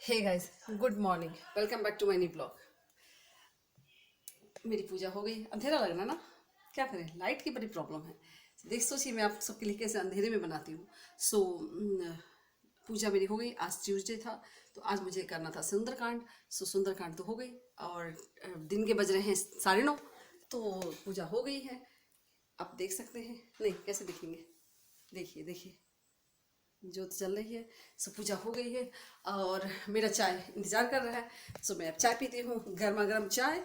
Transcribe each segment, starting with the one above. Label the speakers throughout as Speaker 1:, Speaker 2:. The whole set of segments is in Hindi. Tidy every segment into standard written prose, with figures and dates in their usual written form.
Speaker 1: Hey guys, good morning, welcome back to my new blog. मेरी पूजा हो गई। अंधेरा लग रहा है ना, क्या करें, लाइट की बड़ी प्रॉब्लम है। देख सोचिए मैं आप सबके लिए कैसे अंधेरे में बनाती हूँ। सो पूजा मेरी हो गई। आज ट्यूसडे था तो आज मुझे करना था सुंदरकांड। सो सुंदरकांड तो हो गई और दिन के बज रहे हैं 9:30, तो पूजा हो गई है। आप देख सकते हैं, नहीं कैसे दिखेंगे, देखिए देखिए ज्योत जल रही है। सो पूजा हो गई है और मेरा चाय इंतज़ार कर रहा है। सो मैं अब चाय पीती हूँ, गर्मा गर्म चाय।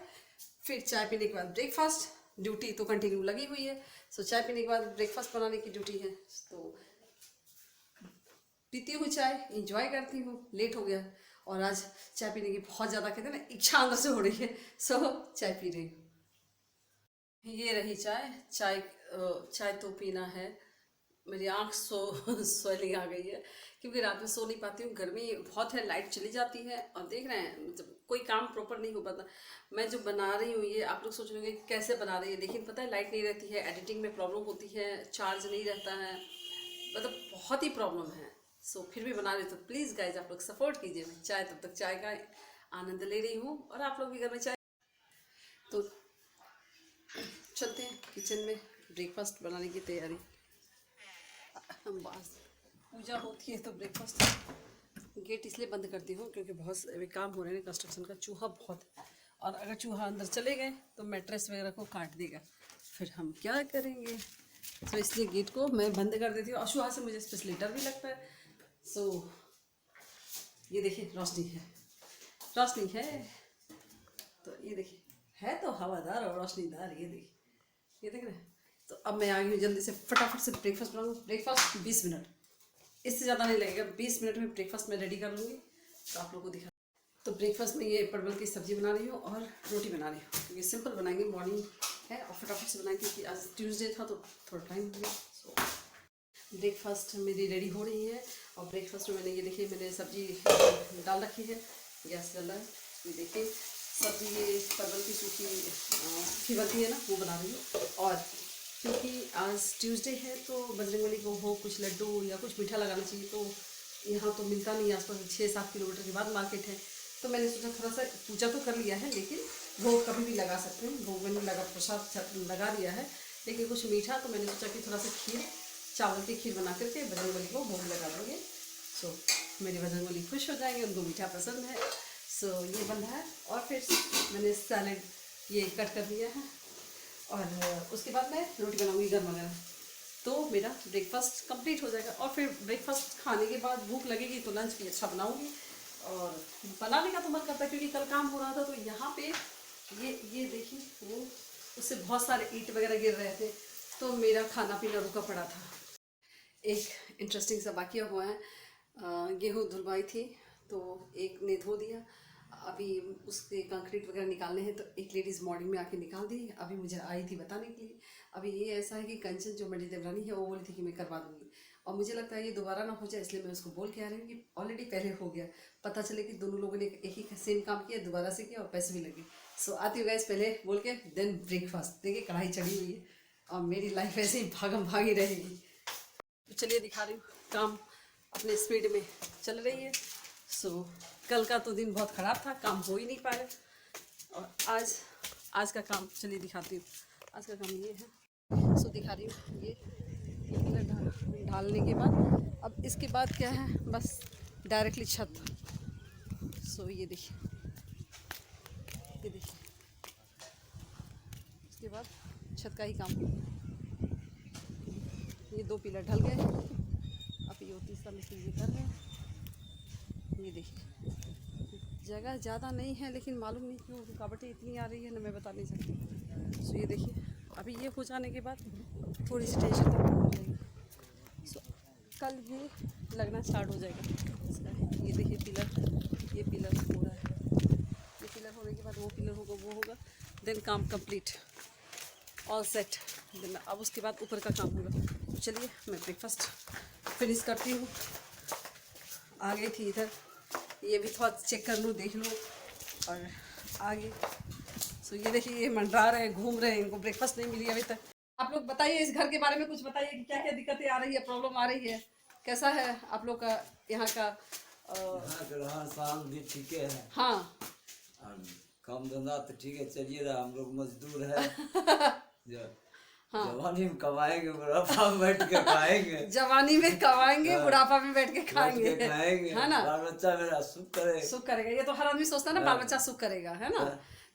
Speaker 1: फिर चाय पीने के बाद ब्रेकफास्ट, ड्यूटी तो कंटिन्यू लगी हुई है। सो चाय पीने के बाद ब्रेकफास्ट बनाने की ड्यूटी है। तो पीती हूँ चाय, इंजॉय करती हूँ। लेट हो गया और आज चाय पीने की बहुत ज़्यादा, कहते हैं ना, इच्छा अंदर से हो रही है। सो चाय पी रही हूँ। ये रही चाय। चाय तो पीना है। मेरी आँख स्वेलिंग आ गई है क्योंकि रात में सो नहीं पाती हूँ। गर्मी बहुत है, लाइट चली जाती है और देख रहे हैं मतलब कोई काम प्रॉपर नहीं हो पाता। मैं जो बना रही हूँ ये आप लोग सोच रहे होंगे कि कैसे बना रही है, लेकिन पता है लाइट नहीं रहती है, एडिटिंग में प्रॉब्लम होती है, चार्ज नहीं रहता है, मतलब बहुत ही प्रॉब्लम है। सो फिर भी बना रही, तो प्लीज़ गाइज आप लोग सपोर्ट कीजिए। मैं चाय, तब तक चाय का आनंद ले रही हूँ और आप लोग भी घर में चाय। तो चलते हैं किचन में ब्रेकफास्ट बनाने की तैयारी। हम बस पूजा होती है तो ब्रेकफास्ट। गेट इसलिए बंद करती हूँ क्योंकि बहुत अभी काम हो रहे हैं कंस्ट्रक्शन का, चूहा बहुत है और अगर चूहा अंदर चले गए तो मैट्रेस वगैरह को काट देगा, फिर हम क्या करेंगे। तो इसलिए गेट को मैं बंद कर देती हूँ और चूहा से मुझे स्पेशली डर भी लगता है। सो ये देखिए रोशनी है, रोशनी है। तो ये देखिए, है तो हवादार और रोशनीदार। ये देखिए, ये देख रहे हैं। तो अब मैं आ गई हूँ, जल्दी से फटाफट से ब्रेकफास्ट बनाऊँ। ब्रेकफास्ट 20 मिनट, इससे ज़्यादा नहीं लगेगा। 20 मिनट में ब्रेकफास्ट मैं रेडी कर लूँगी तो आप लोगों को दिखा। तो ब्रेकफास्ट में ये परवल की सब्ज़ी बना रही हूँ और रोटी बना रही हूँ। ये सिंपल बनाएंगे, मॉर्निंग है और फटाफट से बनाएंगे क्योंकि आज ट्यूसडे था तो थोड़ा टाइम हो गया। सो ब्रेकफास्ट मेरी रेडी हो रही है और ब्रेकफास्ट में मैंने ये देखिए, मैंने सब्जी डाल रखी है, गैस जल रहा है। ये देखिए सब्जी, ये परवल की सूखी बनती है ना, वो बना रही हूँ। और क्योंकि आज ट्यूसडे है तो बजरंगबली को हो कुछ लड्डू या कुछ मीठा लगाना चाहिए, तो यहाँ तो मिलता नहीं, आसपास 6-7 किलोमीटर के बाद मार्केट है। तो मैंने सोचा थोड़ा सा, पूजा तो कर लिया है लेकिन भोग कभी भी लगा सकते हैं, भोग मैंने लगा, प्रसाद लगा दिया है, लेकिन कुछ मीठा, तो मैंने सोचा कि थोड़ा सा खीर, चावल की खीर बना करके बजरंगबली को भोग लगा देंगे। सो मेरी बजरंगबली खुश हो जाएंगे, उनको मीठा पसंद है। सो ये बन रहा है और फिर मैंने सैलेड ये कट कर दिया है और उसके बाद मैं रोटी बनाऊंगी गर्मा गर्म, तो मेरा ब्रेकफास्ट कंप्लीट हो जाएगा। और फिर ब्रेकफास्ट खाने के बाद भूख लगेगी तो लंच भी अच्छा बनाऊंगी। और बनाने का तो मन करता है क्योंकि कल काम हो रहा था, तो यहाँ पे ये देखिए, वो उससे बहुत सारे ईंट वगैरह गिर रहे थे, तो मेरा खाना पीना रुका पड़ा था। एक इंटरेस्टिंग सा वाक़या हुआ है। गेहूँ धुलवाई थी तो एक ने धो दिया, अभी उसके कंक्रीट वगैरह निकालने हैं, तो एक लेडीज़ मॉर्निंग में आके निकाल दी, अभी मुझे आई थी बताने के लिए। अभी ये ऐसा है कि कंचन जो मेरी देवरानी है वो बोली थी कि मैं करवा दूँगी, और मुझे लगता है ये दोबारा ना हो जाए, इसलिए मैं उसको बोल के आ रही हूँ कि ऑलरेडी पहले हो गया, पता चले कि दोनों लोगों ने एक ही सेम काम किया, दोबारा से किया और पैसे भी लगे। सो आती हूँ गैस, पहले बोल के देन ब्रेकफास्ट। देखिए कढ़ाई चढ़ी हुई है और मेरी लाइफ ऐसे ही भागम भागी रहेगी। तो चलिए दिखा रही हूँ, काम अपने स्पीड में चल रही है। सो कल का तो दिन बहुत ख़राब था, काम हो ही नहीं पाया, और आज का काम चलिए दिखाती हूँ। आज का काम ये है, सो दिखा रही हूँ। ये ढालने के बाद अब इसके बाद क्या है, बस डायरेक्टली छत। सो ये देखिए, ये देखिए, उसके बाद छत का ही काम। ये 2 पिलर ढल गए, अब ये तीसरा मिस्त्री ये कर रहे हैं। ये देखिए, जगह ज़्यादा नहीं है लेकिन मालूम नहीं क्यों रुकावटें इतनी आ रही है ना, मैं बता नहीं सकती। सो ये देखिए, अभी ये हो जाने के बाद थोड़ी सी टेंशन कम हो जाएगी। सो कल ये लगना स्टार्ट हो जाएगा इसका। ये देखिए पिलर, ये पिलर हो रहा है, ये पिलर होने के बाद वो पिलर होगा, वो होगा, देन काम कंप्लीट, ऑल सेट। देन अब उसके बाद ऊपर का काम होगा। तो चलिए मैं ब्रेकफास्ट फिनिश करती हूँ। आ गई थी इधर, ये भी थोड़ा चेक कर लूँ, देख लूँ, और आगे। सो ये देखिए, ये मंडरा रहे हैं, घूम रहे हैं, इनको ब्रेकफास्ट नहीं मिली अभी तक। आप लोग बताइए इस घर के बारे में, कुछ बताइए कि क्या क्या दिक्कतें आ रही है, प्रॉब्लम आ रही है, कैसा है आप लोग का यहाँ का
Speaker 2: यहाँ के रहन सहन भी ठीक है।
Speaker 1: हाँ
Speaker 2: और काम धंधा तो ठीक है चलिए रहा, हम लोग मजदूर है।
Speaker 1: हाँ।
Speaker 2: जवानी में कमाएंगे, बुढ़ापा में बैठ के खाएंगे।
Speaker 1: जवानी में कमाएंगे, बुढ़ापा में बैठ के
Speaker 2: बैठ
Speaker 1: खाएंगे,
Speaker 2: के खाएंगे,
Speaker 1: है ना।
Speaker 2: बाल बच्चा मेरा सुख करे,
Speaker 1: सुख करेगा, ये तो हर आदमी सोचता है ना, बाल बच्चा सुख करेगा, है ना।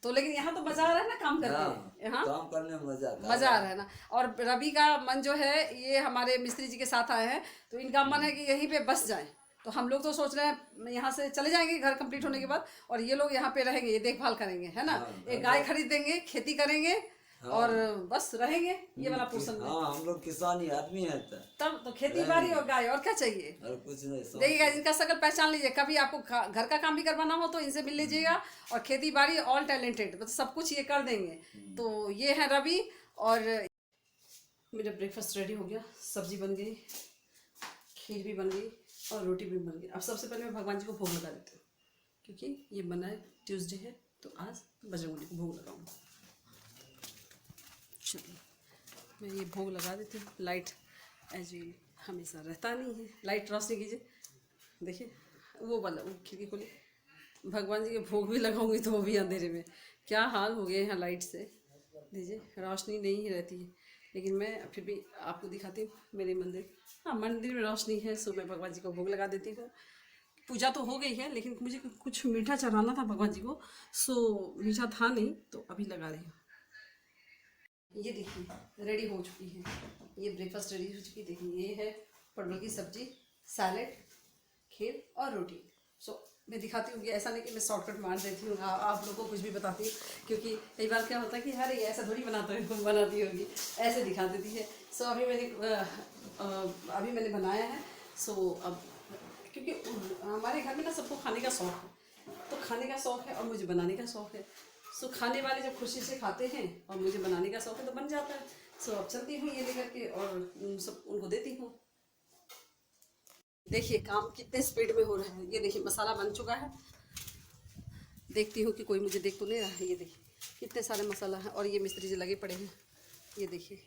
Speaker 1: तो लेकिन यहाँ तो मजा आ रहा है ना काम करके, यहाँ
Speaker 2: काम करने में मजा
Speaker 1: मजा आ रहा है ना। और रवि का मन जो है, ये हमारे मिस्त्री जी के साथ आए हैं, तो इनका मन है कि यहीं पे बस जाएं। तो हम लोग तो सोच रहे हैं यहाँ से चले जाएंगे घर कंप्लीट होने के बाद, और ये लोग यहाँ पे रहेंगे, ये देखभाल करेंगे, है ना। एक गाय खरीद देंगे, खेती करेंगे, और बस रहेंगे ये वाला पोर्शन में।
Speaker 2: हाँ, हम लोग किसानी आदमी है
Speaker 1: तब तो खेती बाड़ी और गाय, और क्या चाहिए।
Speaker 2: और कुछ नहीं।
Speaker 1: देखिएगा, इनका शक्ल पहचान लीजिए, कभी आपको घर का काम भी करवाना हो तो इनसे मिल लीजिएगा। और खेती बाड़ी ऑल टैलेंटेड, मतलब सब कुछ ये कर देंगे। तो ये है रवि। और मेरा ब्रेकफास्ट रेडी हो गया, सब्जी बन गई, खीर भी बन गई और रोटी भी बन गई। अब सबसे पहले मैं भगवान जी को भोग लगा देती हूँ, क्योंकि ये बना है ट्यूसडे है, तो आज बजरंगबली को भोग लगाऊंगा। चलिए मैं ये भोग लगा देती हूँ। लाइट एज हमेशा रहता नहीं है, लाइट रोशनी कीजिए, देखिए वो वाला, वो खिड़की खोली, भगवान जी के भोग भी लगाऊंगी तो वो भी अंधेरे में। क्या हाल हो गए हैं लाइट से, दीजिए रोशनी नहीं ही रहती है। लेकिन मैं फिर भी आपको दिखाती हूँ मेरे मंदिर। हाँ, मंदिर में रोशनी है, सो मैं भगवान जी को भोग लगा देती हूँ। पूजा तो हो गई है, लेकिन मुझे कुछ मीठा चढ़ाना था भगवान जी को, सो मीठा था नहीं, तो अभी लगा रही हूँ। ये देखिए रेडी हो चुकी है, ये ब्रेकफास्ट रेडी हो चुकी है। देखिए ये है परवल की सब्जी, सैलेड, खीर और रोटी। सो मैं दिखाती हूँ, ऐसा नहीं कि मैं शॉर्टकट मार देती हूँ, आप लोगों को कुछ भी बताती हूँ, क्योंकि कई बार क्या होता है कि अरे ऐसा थोड़ी बनाती होगी, ऐसे दिखा देती है। सो अभी मैंने बनाया है। सो अब क्योंकि हमारे घर में ना सबको खाने का शौक़ है, तो खाने का शौक़ है और मुझे बनाने का शौक़ है। सो खाने वाले जब खुशी से खाते हैं और मुझे बनाने का शौक़ है तो बन जाता है। सो अब चलती हूँ ये लेकर के और सब उनको देती हूँ। देखिए काम कितने स्पीड में हो रहा है। ये देखिए मसाला बन चुका है, देखती हूँ कि कोई मुझे देख तो नहीं रहा है। ये देखिए कितने सारे मसाला है, और ये मिस्त्री जी लगे पड़े हैं। ये देखिए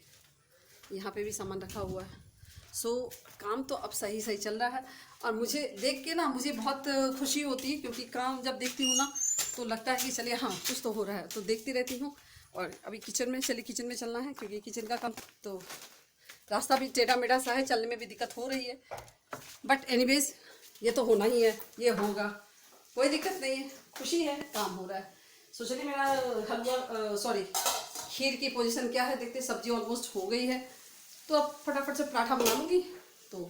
Speaker 1: यहाँ पे भी सामान रखा हुआ है। सो काम तो अब सही सही चल रहा है, और मुझे देख के ना मुझे बहुत खुशी होती है, क्योंकि काम जब देखती हूँ ना तो लगता है कि चलिए हाँ कुछ तो हो रहा है, तो देखती रहती हूँ। और अभी किचन में चलना है, क्योंकि किचन का काम तो रास्ता भी टेढ़ा मेढ़ा सा है, चलने में भी दिक्कत हो रही है, बट एनीवेज ये तो होना ही है, ये होगा, कोई दिक्कत नहीं है, खुशी है, काम हो रहा है। सो चलिए मेरा हलवा खीर की पोजीशन क्या है देखते। सब्जी ऑलमोस्ट हो गई है, तो अब फटाफट से पराठा बना लूँगी। तो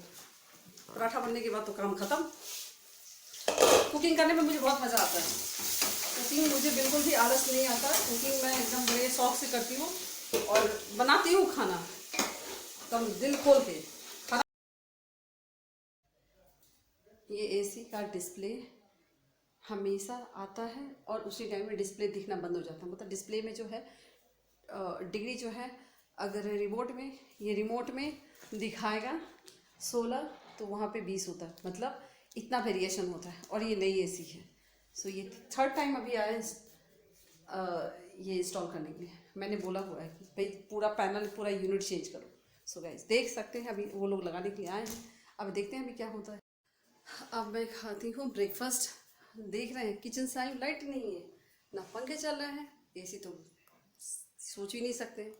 Speaker 1: पराठा बनने के बाद तो काम ख़त्म। कुकिंग करने में मुझे बहुत मज़ा आता है, कुकिंग मुझे बिल्कुल भी आलस नहीं आता। कुकिंग मैं एकदम बड़े शौक से करती हूँ और बनाती हूँ खाना एकदम दिल खोल के। ये एसी का डिस्प्ले हमेशा आता है और उसी टाइम में डिस्प्ले दिखना बंद हो जाता है। मतलब डिस्प्ले में जो है डिग्री जो है, अगर रिमोट में दिखाएगा 16 तो वहाँ पे 20 होता है, मतलब इतना वेरिएशन होता है। और ये नई एसी है। सो ये थर्ड टाइम अभी आया ये इंस्टॉल करने के लिए। मैंने बोला हुआ है कि भाई पूरा पैनल पूरा यूनिट चेंज करो। सो गाइस देख सकते हैं, अभी वो लोग लगाने के लिए आए हैं, अब देखते हैं अभी क्या होता है। अब मैं खाती हूँ ब्रेकफास्ट। देख रहे हैं किचन से आई, लाइट नहीं है, ना पंखे चल रहे हैं, एसी तो सोच ही नहीं सकते।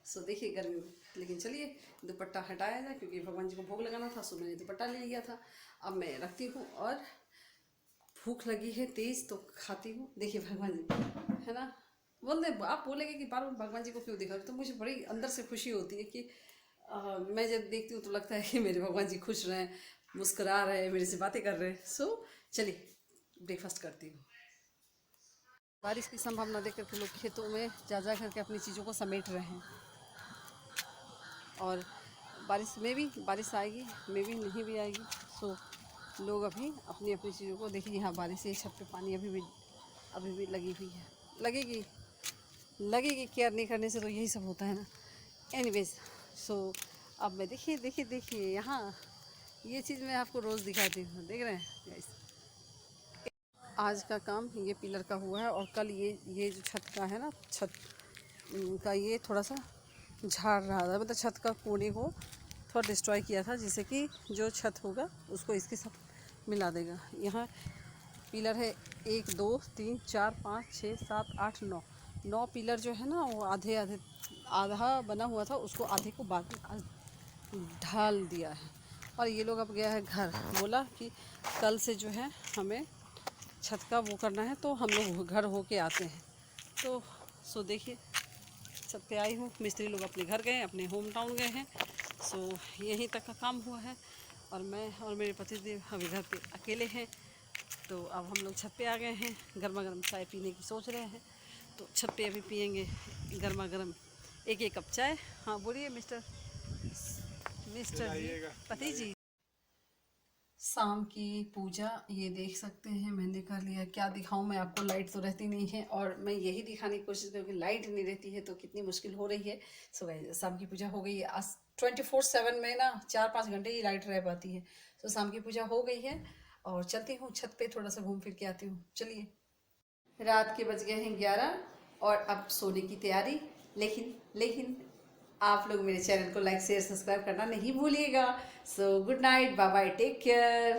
Speaker 1: सो देखिए गर्मी में, लेकिन चलिए दुपट्टा हटाया जाए, क्योंकि भगवान जी को भोग लगाना था। सो मैंने दुपट्टा ले लिया था, अब मैं रखती हूँ। और भूख लगी है तेज़ तो खाती हूँ। देखिए भगवान जी है ना, बोल दे आप बोलेंगे कि बार बार भगवान जी को क्यों दिखा रहे, तो मुझे बड़ी अंदर से खुशी होती है कि मैं जब देखती हूँ तो लगता है कि मेरे भगवान जी खुश रहें, मुस्कुरा रहे हैं, मेरे से बातें कर रहे हैं। सो चलिए ब्रेकफास्ट करती हूँ। बारिश की संभावना देख करके लोग खेतों में जा करके अपनी चीज़ों को समेट रहे हैं, और बारिश आएगी, में भी नहीं भी आएगी। सो लोग अभी अपनी अपनी चीज़ों को देखिए। यहाँ बारिश से छत पे पानी अभी भी लगी हुई है, लगेगी केयर नहीं करने से तो यही सब होता है ना। एनीवेज सो अब मैं देखिए यहाँ ये चीज़ मैं आपको रोज़ दिखाती हूँ, देख रहे हैं गाइस। आज का काम ये पिलर का हुआ है, और कल ये जो छत का है ना, छत का ये थोड़ा सा झाड़ रहा था, मतलब छत का कोने को थोड़ा डिस्ट्रॉय किया था, जिससे कि जो छत होगा उसको इसके साथ मिला देगा। यहाँ पिलर है 1 2 3 4 5 6 7 8 9, 9 पिलर जो है ना वो आधे आधे, आधा बना हुआ था उसको आधे को बाद में आज ढाल दिया है। और ये लोग अब गया है घर, बोला कि कल से जो है हमें छत का वो करना है तो हम लोग घर होके आते हैं। तो सो देखिए छत पे आई हूँ, मिस्त्री लोग अपने घर गए, अपने होम टाउन गए हैं। सो यहीं तक का काम हुआ है और मैं और मेरे पतिदेव अभी घर पे अकेले हैं। तो अब हम लोग छत पे आ गए हैं, गर्मा गर्म चाय पीने की सोच रहे हैं। तो छत पे अभी पियेंगे गर्मा गर्म एक एक कप चाय। हाँ बोलिए मिस्टर जी, पति जी। शाम की पूजा ये देख सकते हैं मैंने कर लिया। क्या दिखाऊं मैं आपको, लाइट तो रहती नहीं है और मैं यही दिखाने की कोशिश करूँ कि लाइट नहीं रहती है तो कितनी मुश्किल हो रही है। सो गाइस शाम की पूजा हो गई है। आज 24/7 में ना 4-5 घंटे ही लाइट रह पाती है। तो शाम की पूजा हो गई है और चलती हूँ छत पे, थोड़ा सा घूम फिर के आती हूँ। चलिए। रात के बज गए हैं 11 और अब सोने की तैयारी। लेकिन आप लोग मेरे चैनल को लाइक शेयर सब्सक्राइब करना नहीं भूलिएगा। So good night, bye bye, take care.